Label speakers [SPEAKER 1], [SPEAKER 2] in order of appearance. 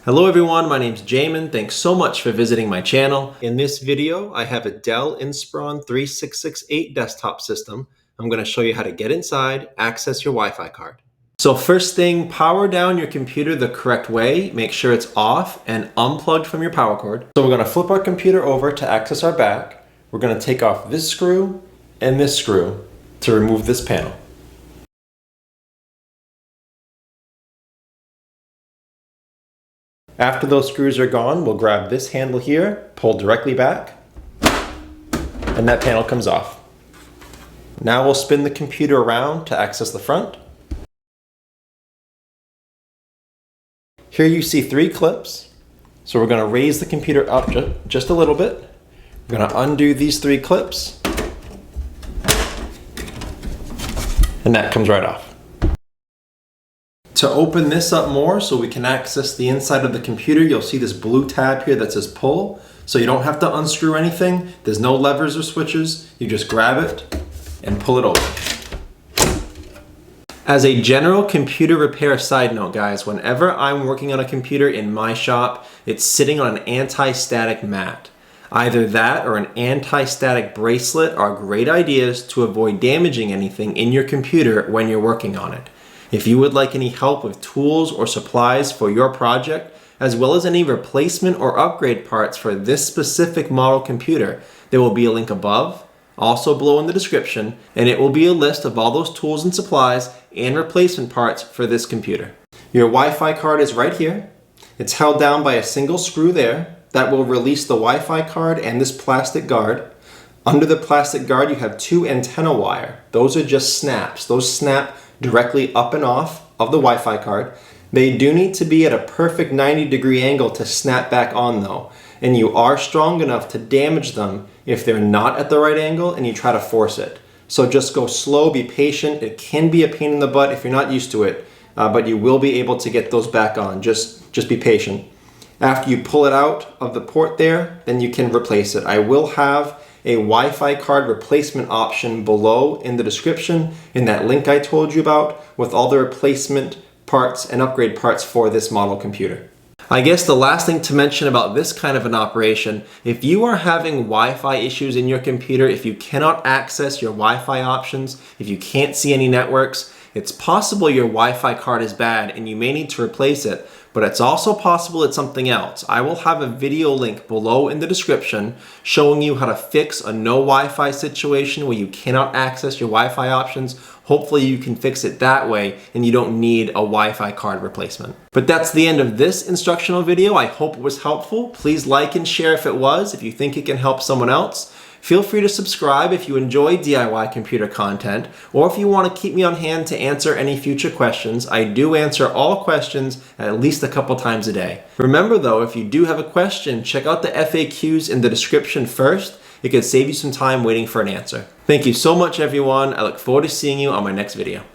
[SPEAKER 1] Hello everyone, my name's Jamin. Thanks so much for visiting my channel. In this video, I have a Dell Inspiron 3668 desktop system. I'm going to show you how to get inside, access your Wi-Fi card. So first thing, power down your computer the correct way. Make sure it's off and unplugged from your power cord. So we're going to flip our computer over to access our back. We're going to take off this screw and this screw to remove this panel. After those screws are gone, we'll grab this handle here, pull directly back, and that panel comes off. Now we'll spin the computer around to access the front. Here you see 3 clips. So we're going to raise the computer up just a little bit. We're going to undo these 3 clips, and that comes right off. To open this up more so we can access the inside of the computer, you'll see this blue tab here that says pull. So you don't have to unscrew anything. There's no levers or switches. You just grab it and pull it open. As a general computer repair side note, guys, whenever I'm working on a computer in my shop, it's sitting on an anti-static mat. Either that or an anti-static bracelet are great ideas to avoid damaging anything in your computer when you're working on it. If you would like any help with tools or supplies for your project, as well as any replacement or upgrade parts for this specific model computer, there will be a link above, also below in the description, and it will be a list of all those tools and supplies and replacement parts for this computer. Your Wi-Fi card is right here. It's held down by a single screw there that will release the Wi-Fi card and this plastic guard. Under the plastic guard, you have 2 antenna wire. Those are just snaps. Those snap directly up and off of the Wi-Fi card. They do need to be at a perfect 90-degree angle to snap back on though, and you are strong enough to damage them if they're not at the right angle and you try to force it. So just go slow, be patient. It can be a pain in the butt if you're not used to it, but you will be able to get those back on. Just be patient. After you pull it out of the port there, then you can replace it. I will have a Wi-Fi card replacement option below in the description in that link I told you about with all the replacement parts and upgrade parts for this model computer. I guess the last thing to mention about this kind of an operation, if you are having Wi-Fi issues in your computer, if you cannot access your Wi-Fi options, if you can't see any networks, it's possible your Wi-Fi card is bad and you may need to replace it, but it's also possible it's something else. I will have a video link below in the description showing you how to fix a no Wi-Fi situation where you cannot access your Wi-Fi options. Hopefully you can fix it that way and you don't need a Wi-Fi card replacement. But that's the end of this instructional video. I hope it was helpful. Please like and share if it was, if you think it can help someone else. Feel free to subscribe if you enjoy DIY computer content, or if you want to keep me on hand to answer any future questions. I do answer all questions at least a couple times a day. Remember though, if you do have a question, check out the FAQs in the description first. It could save you some time waiting for an answer. Thank you so much everyone. I look forward to seeing you on my next video.